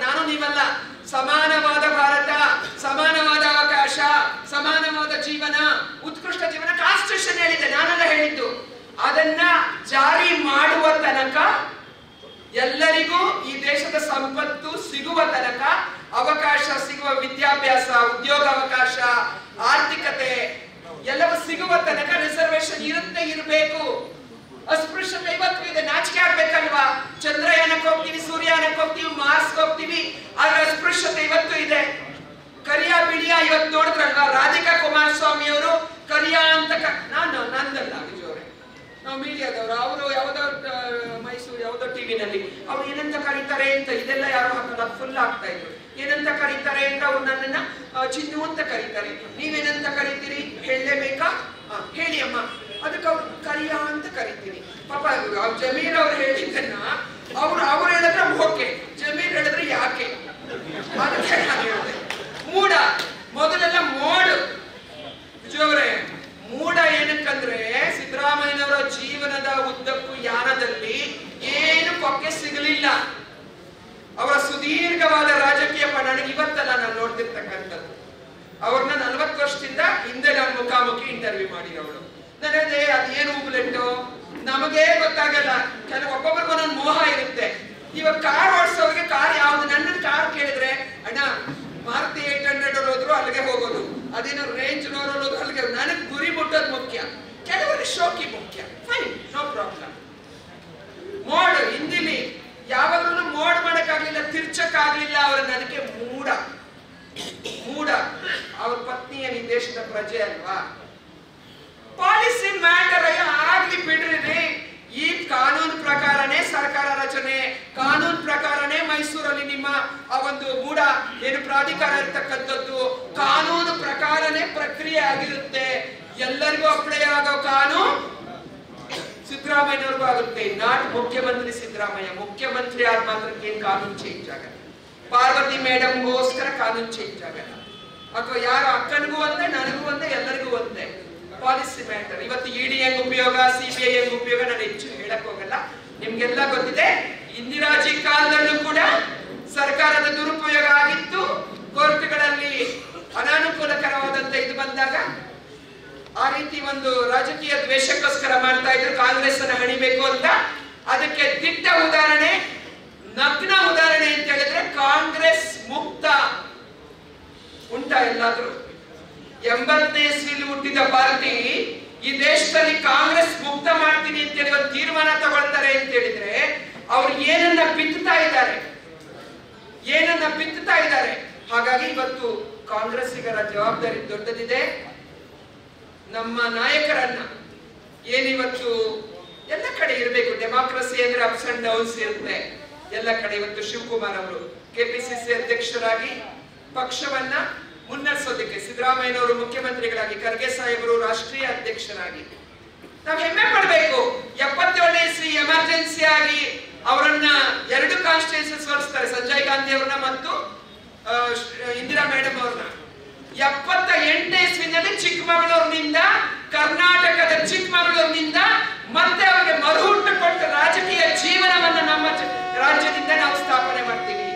ನಾನು ನೀವಲ್ಲ. ಸಮಾನವಾದ ಭಾರತ, ಸಮಾನವಾದ ಅವಕಾಶ, ಸಮಾನವಾದ ಜೀವನ, ಉತ್ಕೃಷ್ಟ ಜೀವನ ಕಾನ್ಸ್ಟಿಟ್ಯೂಷನ್ ಹೇಳಿದೆ, ನಾನೆಲ್ಲ ಹೇಳಿದ್ದು. ಅದನ್ನ ಜಾರಿ ಮಾಡುವ ತನಕ, ಎಲ್ಲರಿಗೂ ಈ ದೇಶದ ಸಂಪತ್ತು ಸಿಗುವ ತನಕ, ಅವಕಾಶ ಸಿಗುವ, ವಿದ್ಯಾಭ್ಯಾಸ, ಉದ್ಯೋಗ ಅವಕಾಶ, ಆರ್ಥಿಕತೆ ಎಲ್ಲವೂ ಸಿಗುವ ತನಕ ರಿಸರ್ವೇಶನ್ ಇರಬೇಕು. ಅಸ್ಪೃಶ್ಯತೆ ಇವತ್ತು ಇದೆ, ನಾಚಿಕೆ ಆಗ್ಬೇಕಲ್ವಾ? ಚಂದ್ರಯಾನಕ್ಕೆ ಹೋಗ್ತೀವಿ, ಸೂರ್ಯಯಾನಕ್ಕೆ ಹೋಗ್ತೀವಿ, ಮಾರ್ಸ್ಗೆ ಹೋಗ್ತೀವಿ, ಆದ್ರೆ ಅಸ್ಪೃಶ್ಯತೆ ಇವತ್ತು ಇದೆ. ಕರಿಯ ಬಿಳಿಯ ಇವತ್ತು ನೋಡಿದ್ರಲ್ವಾ, ರಾಧಿಕಾ ಕುಮಾರಸ್ವಾಮಿ ಅವರು ಕರಿಯ ಅಂತ ನಂದಲ್ಲ ವಿಜಯವ್ರೆ, ನಾವು ಮೀಡಿಯಾದವರು, ಅವರು ಯಾವ್ದೋ ಮೈಸೂರು ಯಾವ್ದೋ ಟಿವಿನಲ್ಲಿ ಅವ್ರು ಏನಂತ ಕರೀತಾರೆ ಅಂತ, ಇದೆಲ್ಲ ಯಾರು ಹಾಕಲ್ಲ, ಫುಲ್ ಆಗ್ತಾ ಇದ್ರು. ಏನಂತ ಕರೀತಾರೆ ಅಂತ ಅವ್ರು ನನ್ನನ್ನ ಚಿನ್ನು ಅಂತ ಕರೀತಾರೆ. ನೀವೇನಂತ ಕರೀತೀರಿ ಹೇಳಲೇಬೇಕಾ? ಹೇಳಿ ಅಮ್ಮ. ಅದಕ್ಕೆ ಅವ್ರು ಕರಿಯ ಅಂತ ಕರಿತೀನಿ. ಪಾಪ ಜಮೀರ್ ಅವ್ರು ಹೇಳಿದ್ದನ್ನ ಅವ್ರು ಹೇಳಿದ್ರೆ ಓಕೆ, ಜಮೀರ್ ಹೇಳಿದ್ರೆ ಯಾಕೆ? ಅದಕ್ಕೆ ನಾನು ಹೇಳಿದೆ ಮೂಡ. ಮೊದಲೆಲ್ಲ ಮೋಡು ವಿಜಯವ್ರೆ, ಮೂಡ ಏನಕ್ಕಂದ್ರೆ ಸಿದ್ದರಾಮಯ್ಯನವರ ಜೀವನದ ಉದ್ದಕ್ಕೂ ಯಾನದಲ್ಲಿ ಏನು ಕೊಕ್ಕೆ ಸಿಗಲಿಲ್ಲ. ಅವರ ಸುದೀರ್ಘವಾದ ರಾಜಕೀಯ ನನಗೆ ಇವತ್ತಲ್ಲ ನಾನು ನೋಡ್ತಿರ್ತಕ್ಕಂಥದ್ದು. ಅವ್ರನ್ನ 40 ವರ್ಷದಿಂದ ಹಿಂದೆ ನಾನು ಮುಖಾಮುಖಿ ಇಂಟರ್ವ್ಯೂ ಮಾಡಿರೋಳು. ನನಗೆ ಅದೇನು ಉಬ್ಲೆಟ್ಟು ನಮಗೇ ಗೊತ್ತಾಗಲ್ಲ. ಒಬ್ಬೊಬ್ಬರಿಗೂ ಒಂದೊಂದು ಮೋಹ ಇರುತ್ತೆ. ಇವಾಗ ಕಾರ್ ಓಡಿಸೋರಿಗೆ ಕಾರ್ ಯಾವ್ದು, ನನ್ನ ಕಾರ್ ಕೇಳಿದ್ರೆ ಅಣ್ಣ ಮಾರುತಿ 800 ಹೋದ್ರು ಅಲ್ಲಿಗೆ ಹೋಗೋದು, ಅದೇನೋ ರೇಂಜ್ ನೋಡೋದು ಅಲ್ಲಿಗೆ. ನನಗೆ ಗುರಿ ಮುಟ್ಟೋದು ಮುಖ್ಯ, ಕೆಲವರಿಗೆ ಶೋಕಿ ಮುಖ್ಯ. Fine, no problem. ಮೋಡ್ ಹಿಂದಿಲಿ ಯಾವಾಗಲೂ ಮೋಡ್ ಮಾಡಕ್ಕಾಗ್ಲಿಲ್ಲ, ತಿರ್ಚಕ್ಕಾಗ್ಲಿಲ್ಲ ಅವ್ರ. ನನಗೆ ಮೂಡ. ಅವ್ರ ಪತ್ನಿಯ ಈ ದೇಶದ ಪ್ರಜೆ ಅಲ್ವಾ? ಪಾಲಿಸಿ ಮ್ಯಾಟರ್ ಆಗ್ಲಿ ಬಿಡ್ರಿ. ಈ ಕಾನೂನು ಪ್ರಕಾರನೇ ಸರ್ಕಾರ ರಚನೆ, ಕಾನೂನು ಪ್ರಕಾರನೇ ಮೈಸೂರಲ್ಲಿ ನಿಮ್ಮ ಆ ಒಂದು ಮೂಡ ಏನು ಪ್ರಾಧಿಕಾರ ಇರ್ತಕ್ಕಂಥದ್ದು, ಕಾನೂನು ಪ್ರಕಾರನೇ ಪ್ರಕ್ರಿಯೆ ಆಗಿರುತ್ತೆ. ಎಲ್ಲರಿಗೂ ಅಪ್ಲೈ ಆಗೋ ಕಾನೂನು ಸಿದ್ದರಾಮಯ್ಯನವ್ರಿಗೂ ಆಗುತ್ತೆ. ನಾಟ್ ಮುಖ್ಯಮಂತ್ರಿ ಸಿದ್ದರಾಮಯ್ಯ. ಮುಖ್ಯಮಂತ್ರಿ ಆದ ಮಾತ್ರಕ್ಕೆ ಏನ್ ಕಾನೂನು ಚೇಂಜ್ ಆಗಲ್ಲ. ಪಾರ್ವತಿ ಮೇಡಮ್ಗೋಸ್ಕರ ಕಾನೂನು ಚೇಂಜ್ ಆಗಲ್ಲ. ಅಥವಾ ಯಾರ ಅಕ್ಕನಿಗೂ ಒಂದೇ, ನನಗೂ ಒಂದೇ, ಎಲ್ಲರಿಗೂ ಒಂದೇ. Policy matter. ಇವತ್ತು ಇಡಿ ಹೆಂಗ್ ಉಪಯೋಗ, ಸಿಬಿಐ ಹೆಂಗ್ ಉಪಯೋಗ ನಾನು ಹೆಚ್ಚು ಹೇಳಕ್ ಹೋಗಲ್ಲ, ನಿಮ್ಗೆಲ್ಲ ಗೊತ್ತಿದೆ. ಇಂದಿರಾಜಿ ಕಾಲದಲ್ಲೂ ಕೂಡ ಸರ್ಕಾರದ ದುರುಪಯೋಗ ಆಗಿತ್ತು. ಕೋರ್ಟ್ಗಳಲ್ಲಿ ಅನಾನುಕೂಲಕರವಾದಂತ ಇದು ಬಂದಾಗ ಆ ರೀತಿ ಒಂದು ರಾಜಕೀಯ ದ್ವೇಷಕ್ಕೋಸ್ಕರ ಮಾಡ್ತಾ ಇದ್ರು, ಕಾಂಗ್ರೆಸ್ ಅನ್ನ ಹಣಿಬೇಕು ಅಂತ. ಅದಕ್ಕೆ ದಿಟ್ಟ ಉದಾಹರಣೆ, ನಗ್ನ ಉದಾಹರಣೆ ಅಂತ ಹೇಳಿದ್ರೆ ಕಾಂಗ್ರೆಸ್ ಮುಕ್ತ ಉಂಟಾ ಎಲ್ಲಾದ್ರೂ? 80ನೇ ಇಸ್ವಿಲಿ ಹುಟ್ಟಿದ ಪಾರ್ಟಿ ಈ ದೇಶದಲ್ಲಿ ಕಾಂಗ್ರೆಸ್ ಮುಕ್ತ ಮಾಡ್ತೀನಿ ಅಂತ ಹೇಳಿ ಒಂದು ತೀರ್ಮಾನ ತಗೊಳ್ತಾರೆ ಅಂತ ಹೇಳಿದ್ರೆ ಅವ್ರು ಏನನ್ನ ಬಿತ್ತುತ್ತಾ ಇದ್ದಾರೆ. ಹಾಗಾಗಿ ಇವತ್ತು ಕಾಂಗ್ರೆಸ್ಸಿಗರ ಜವಾಬ್ದಾರಿ ದೊಡ್ಡದಿದೆ. ನಮ್ಮ ನಾಯಕರನ್ನ ಏನಿವತ್ತು ಎಲ್ಲ ಕಡೆ ಇರಬೇಕು. ಡೆಮಾಕ್ರಸಿ ಅಂದ್ರೆ ಅಪ್ಸ್ ಅಂಡ್ ಡೌನ್ಸ್ ಇರುತ್ತೆ ಎಲ್ಲ ಕಡೆ. ಇವತ್ತು ಶಿವಕುಮಾರ್ ಅವರು ಕೆಪಿಸಿಸಿ ಅಧ್ಯಕ್ಷರಾಗಿ ಪಕ್ಷವನ್ನ ಮುನ್ನಡೆಸೋದಕ್ಕೆ, ಸಿದ್ದರಾಮಯ್ಯನವರು ಮುಖ್ಯಮಂತ್ರಿಗಳಾಗಿ, ಖರ್ಗೆ ಸಾಹೇಬರು ರಾಷ್ಟ್ರೀಯ ಅಧ್ಯಕ್ಷರಾಗಿ ನಾವು ಹೆಮ್ಮೆ ಪಡಬೇಕು. 77ನೇ ಇಸ್ವಿ ಎಮರ್ಜೆನ್ಸಿ ಆಗಿ ಅವರನ್ನ 2 ಕಾನ್ಸ್ಟಿಟ್ಯೂನ್ಸಿ ಸೋಲಿಸ್ತಾರೆ, ಸಂಜಯ್ ಗಾಂಧಿ ಅವ್ರನ್ನ ಮತ್ತು ಇಂದಿರಾ ಮೇಡಮ್ ಅವ್ರನ್ನ. 78ನೇ ಇಸ್ವಿನಲ್ಲಿ ಚಿಕ್ಕಮಗಳೂರಿನಿಂದ, ಕರ್ನಾಟಕದ ಚಿಕ್ಕಮಗಳೂರಿನಿಂದ ಮತ್ತೆ ಅವರಿಗೆ ಮರುಹುಟ್ಟು ಕೊಟ್ಟ ರಾಜಕೀಯ ಜೀವನವನ್ನ ನಮ್ಮ ರಾಜ್ಯದಿಂದ ನಾವು ಸ್ಥಾಪನೆ ಮಾಡ್ತೀವಿ.